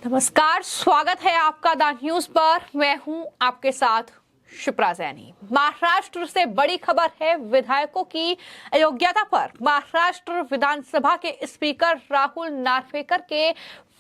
नमस्कार, स्वागत है आपका द न्यूज पर। मैं हूं आपके साथ शिप्रा सैनी। महाराष्ट्र से बड़ी खबर है विधायकों की अयोग्यता पर। महाराष्ट्र विधानसभा के स्पीकर राहुल नार्वेकर के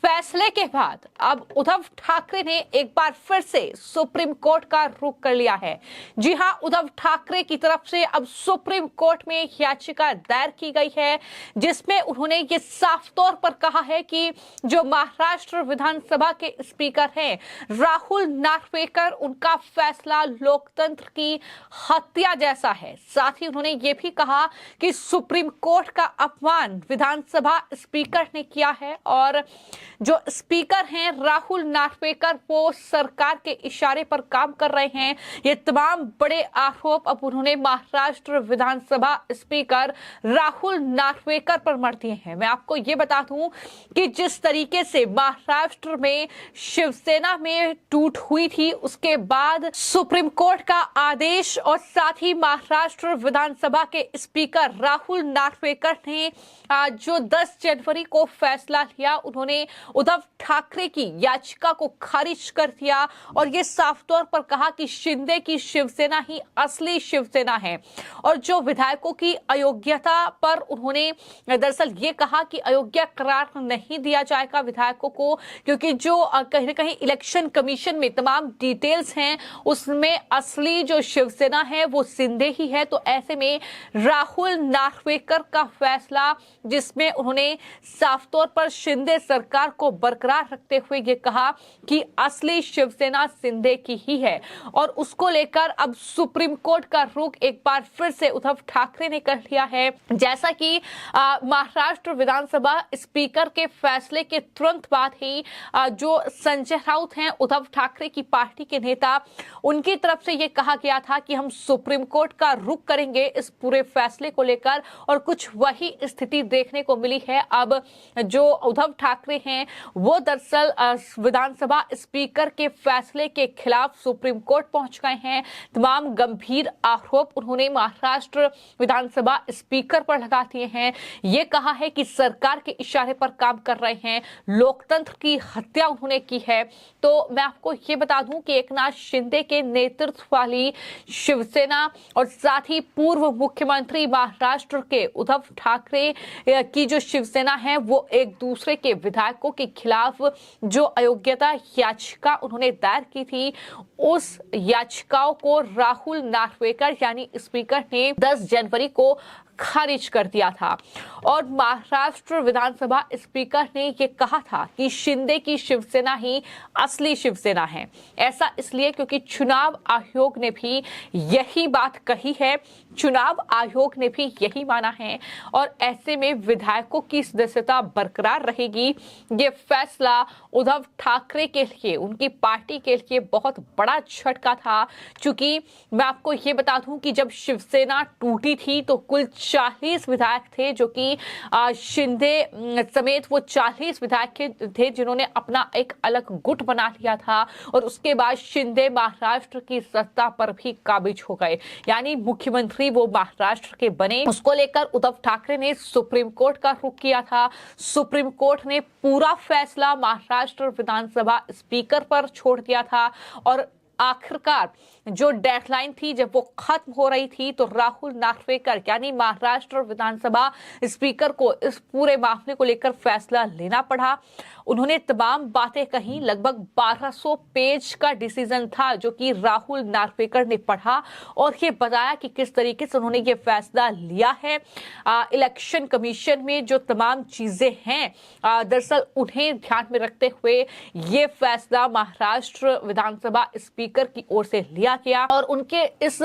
फैसले के बाद अब उद्धव ठाकरे ने एक बार फिर से सुप्रीम कोर्ट का रुख कर लिया है। जी हां, उद्धव ठाकरे की तरफ से अब सुप्रीम कोर्ट में याचिका दायर की गई है, जिसमें उन्होंने ये साफ तौर पर कहा है कि जो महाराष्ट्र विधानसभा के स्पीकर हैं राहुल नार्वेकर, उनका फैसला लोकतंत्र की हत्या जैसा है। साथ ही उन्होंने ये भी कहा कि सुप्रीम कोर्ट का अपमान विधानसभा स्पीकर ने किया है और जो स्पीकर हैं राहुल नार्वेकर वो सरकार के इशारे पर काम कर रहे हैं। ये तमाम बड़े आरोप अब उन्होंने महाराष्ट्र विधानसभा स्पीकर राहुल नार्वेकर पर मढ़ दिए हैं। मैं आपको ये बता दूं कि जिस तरीके से महाराष्ट्र में शिवसेना में टूट हुई थी, उसके बाद सुप्रीम कोर्ट का आदेश और साथ ही महाराष्ट्र विधानसभा के स्पीकर राहुल नार्वेकर ने जो 10 जनवरी को फैसला लिया, उन्होंने उद्धव ठाकरे की याचिका को खारिज कर दिया और ये साफ तौर पर कहा कि शिंदे की शिवसेना ही असली शिवसेना है। और जो विधायकों की अयोग्यता पर उन्होंने दरअसल ये कहा कि अयोग्य करार नहीं दिया जाएगा विधायकों को, क्योंकि जो कहीं ना कहीं इलेक्शन कमीशन में तमाम डिटेल्स हैं उसमें असली जो शिवसेना है वो शिंदे ही है। तो ऐसे में राहुल नार्वेकर का फैसला, जिसमें उन्होंने साफ तौर पर शिंदे सरकार को बरकरार रखते हुए ये कहा कि असली शिवसेना शिंदे की ही है, और उसको लेकर अब सुप्रीम कोर्ट का रुख एक बार फिर से उद्धव ठाकरे ने कर लिया है। जैसा कि महाराष्ट्र विधानसभा स्पीकर के फैसले के तुरंत बाद ही जो संजय राउत हैं उद्धव ठाकरे की पार्टी के नेता, उनकी तरफ से ये कहा गया था कि हम सुप्रीम कोर्ट का रुख करेंगे इस पूरे फैसले को लेकर, और कुछ वही स्थिति देखने को मिली है। अब जो उद्धव ठाकरे हैं वो दरअसल विधानसभा स्पीकर के फैसले के खिलाफ सुप्रीम कोर्ट पहुंच गए हैं। तमाम गंभीर आरोप उन्होंने महाराष्ट्र विधानसभा स्पीकर पर लगा दिए हैं। ये कहा है कि सरकार के इशारे पर काम कर रहे हैं, लोकतंत्र की हत्या उन्होंने की है। तो मैं आपको ये बता दूं कि एकनाथ शिंदे के नेतृत्व वाली शिवसेना और साथ ही पूर्व मुख्यमंत्री महाराष्ट्र के उद्धव ठाकरे की जो शिवसेना है वो एक दूसरे के विधायकों के खिलाफ जो अयोग्यता याचिका उन्होंने दायर की थी, उस याचिकाओं को राहुल नार्वेकर यानी स्पीकर ने 10 जनवरी को खारिज कर दिया था। और महाराष्ट्र विधानसभा स्पीकर ने यह कहा था कि शिंदे की शिवसेना ही असली शिवसेना है। ऐसा इसलिए क्योंकि चुनाव आयोग ने भी यही बात कही है, चुनाव आयोग ने भी यही माना है, और ऐसे में विधायकों की सदस्यता बरकरार रहेगी। ये फैसला उद्धव ठाकरे के लिए, उनकी पार्टी के लिए बहुत बड़ा झटका था। चूंकि मैं आपको ये बता दूं कि जब शिवसेना टूटी थी तो कुल 40 विधायक थे, जो कि शिंदे समेत वो 40 विधायक थे जिन्होंने अपना एक अलग गुट बना लिया था, और उसके बाद शिंदे महाराष्ट्र की सत्ता पर भी काबिज हो गए, यानी मुख्यमंत्री वो महाराष्ट्र के बने। उसको लेकर उद्धव ठाकरे ने सुप्रीम कोर्ट का रुख किया था। सुप्रीम कोर्ट ने पूरा फैसला महाराष्ट्र विधानसभा स्पीकर पर छोड़ दिया था, और आखिरकार जो डेडलाइन थी जब वो खत्म हो रही थी तो राहुल नार्वेकर यानी महाराष्ट्र विधानसभा स्पीकर को इस पूरे मामले को लेकर फैसला लेना पड़ा। उन्होंने तमाम बातें कही, लगभग 1200 पेज का डिसीजन था जो कि राहुल नार्वेकर ने पढ़ा और ये बताया कि किस तरीके से उन्होंने ये फैसला लिया है। इलेक्शन कमीशन में जो तमाम चीजें हैं दरअसल उन्हें ध्यान में रखते हुए ये फैसला महाराष्ट्र विधानसभा स्पीकर की ओर से लिया गया, और उनके इस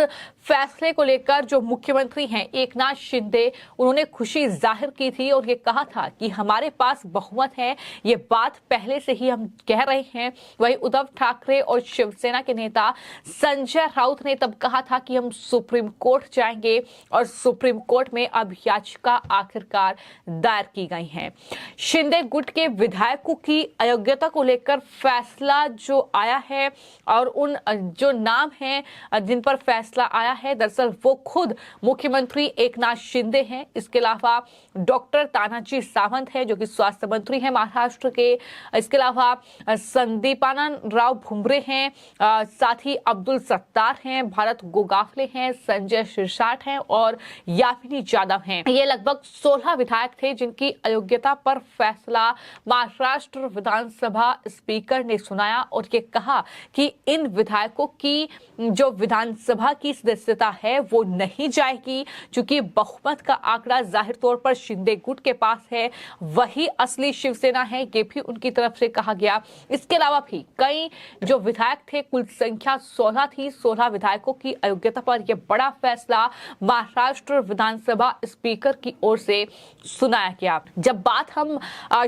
फैसले को लेकर जो मुख्यमंत्री हैं एकनाथ शिंदे, उन्होंने खुशी जाहिर की थी और ये कहा था कि हमारे पास बहुमत है। ये बात पहले से ही हम कह रहे हैं। वही उद्धव ठाकरे और शिवसेना के नेता संजय राउत ने तब कहा था कि हम सुप्रीम कोर्ट जाएंगे, और सुप्रीम कोर्ट में अब याचिका आखिरकार दायर की गई है। शिंदे गुट के विधायकों की अयोग्यता को लेकर फैसला जो आया है, और उन जो नाम हैं जिन पर फैसला आया है, दरअसल वो खुद मुख्यमंत्री एकनाथ शिंदे हैं। इसके अलावा डॉक्टर तानाजी सावंत हैं जो कि स्वास्थ्य मंत्री हैं महाराष्ट्र के। इसके अलावा संदीपानंद राव भुमरे हैं, साथ ही अब्दुल सत्तार हैं, भारत गोगावले हैं, संजय शिरसाट हैं और यामिनी जाधव हैं। ये लगभग 16 विधायक थे जिनकी अयोग्यता पर फैसला महाराष्ट्र विधानसभा स्पीकर ने सुनाया और ये कहा कि इन विधायकों की जो विधानसभा की सदस्यता है वो नहीं जाएगी, क्योंकि बहुमत का आंकड़ा जाहिर तौर पर शिंदे गुट के पास है, वही असली शिवसेना है, ये भी उनकी तरफ से कहा गया। इसके अलावा भी कई जो विधायक थे, कुल संख्या 16 थी, 16 विधायकों की अयोग्यता पर यह बड़ा फैसला महाराष्ट्र विधानसभा स्पीकर की ओर से सुनाया गया। जब बात हम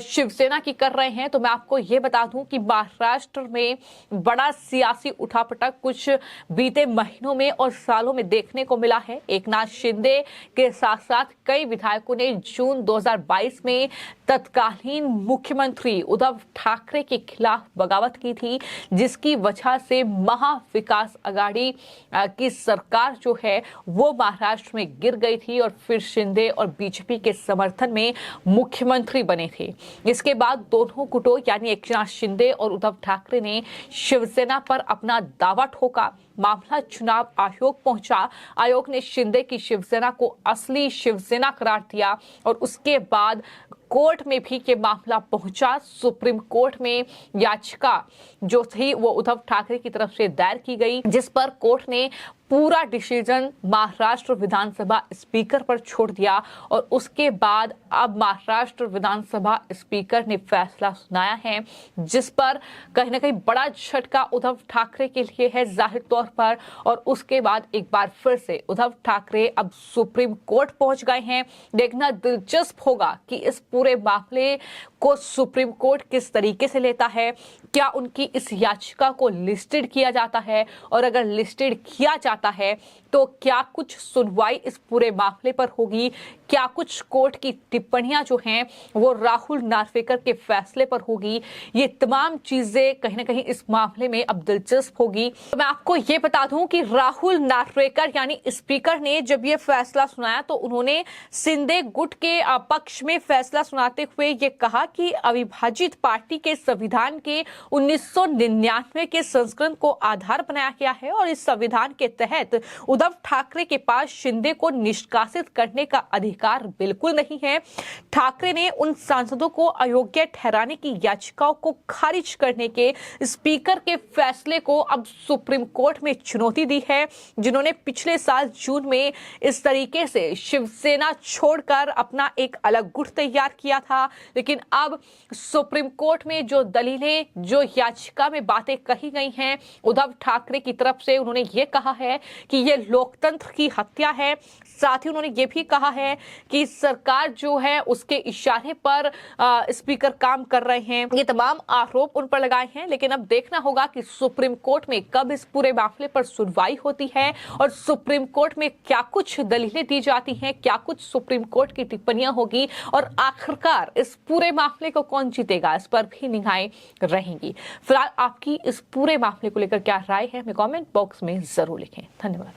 शिवसेना की कर रहे हैं तो मैं आपको ये बता दूं कि महाराष्ट्र में बड़ा सियासी उठापटक कुछ बीते महीनों में और सालों में देखने को मिला है। एकनाथ शिंदे के साथ साथ कई विधायकों ने जून 2022 में तत्कालीन मुख्यमंत्री उद्धव ठाकरे के खिलाफ बगावत की थी, जिसकी वजह से महा विकास आघाड़ी की सरकार जो है वो महाराष्ट्र में गिर गई थी और फिर शिंदे और बीजेपी के समर्थन में मुख्यमंत्री बने थे। इसके बाद दोनों गुटों यानी एकनाथ शिंदे और उद्धव ठाकरे ने शिवसेना पर अपना दावा ठोका। मामला चुनाव आयोग पहुंचा। आयोग ने शिंदे की शिवसेना को असली शिवसेना करार दिया और उसके बाद कोर्ट में भी ये मामला पहुंचा। सुप्रीम कोर्ट में याचिका जो थी वो उद्धव ठाकरे की तरफ से दायर की गई, जिस पर कोर्ट ने पूरा डिसीजन महाराष्ट्र विधानसभा स्पीकर पर छोड़ दिया और उसके बाद अब महाराष्ट्र विधानसभा स्पीकर ने फैसला सुनाया है, जिस पर कहीं ना कहीं बड़ा झटका उद्धव ठाकरे के लिए है जाहिर तौर पर। और उसके बाद एक बार फिर से उद्धव ठाकरे अब सुप्रीम कोर्ट पहुंच गए हैं। देखना दिलचस्प होगा कि इस पूरे मामले को सुप्रीम कोर्ट किस तरीके से लेता है। क्या उनकी इस याचिका को लिस्टेड किया जाता है, और अगर लिस्टेड किया जाता है तो क्या कुछ सुनवाई इस पूरे मामले पर होगी, क्या कुछ कोर्ट की टिप्पणियां जो हैं वो राहुल नार्वेकर के फैसले पर होगी। ये तमाम चीजें कहीं ना कहीं इस मामले में अब दिलचस्प होगी। तो मैं आपको ये बता दूं कि राहुल नार्वेकर यानी स्पीकर ने जब ये फैसला सुनाया तो उन्होंने शिंदे गुट के पक्ष में फैसला सुनाते हुए ये कहा कि अविभाजित पार्टी के संविधान के 1999 के संस्करण को आधार बनाया गया है और इस संविधान के तहत उद्धव ठाकरे के पास शिंदे को निष्कासित करने का अधिकार बिल्कुल नहीं है। ठाकरे ने उन सांसदों को अयोग्य ठहराने की याचिकाओं को खारिज करने के स्पीकर के फैसले को अब सुप्रीम कोर्ट में चुनौती दी है, जिन्होंने पिछले साल जून में इस तरीके से शिवसेना छोड़कर अपना एक अलग गुट तैयार किया था। लेकिन अब सुप्रीम कोर्ट में जो दलीलें, जो याचिका में बातें कही गई हैं उद्धव ठाकरे की तरफ से, उन्होंने ये कहा है कि ये लोकतंत्र की हत्या है। साथ ही उन्होंने ये भी कहा है कि सरकार जो है उसके इशारे पर स्पीकर काम कर रहे हैं। ये तमाम आरोप उन पर लगाए हैं, लेकिन अब देखना होगा कि सुप्रीम कोर्ट में कब इस पूरे मामले पर सुनवाई होती है और सुप्रीम कोर्ट में क्या कुछ दलीलें दी जाती हैं, क्या कुछ सुप्रीम कोर्ट की टिप्पणियां होगी और आखिरकार इस पूरे मामले को कौन जीतेगा, इस पर भी निगाहें रहेंगी। फिलहाल आपकी इस पूरे मामले को लेकर क्या राय है, हमें कमेंट बॉक्स में जरूर लिखें। धन्यवाद।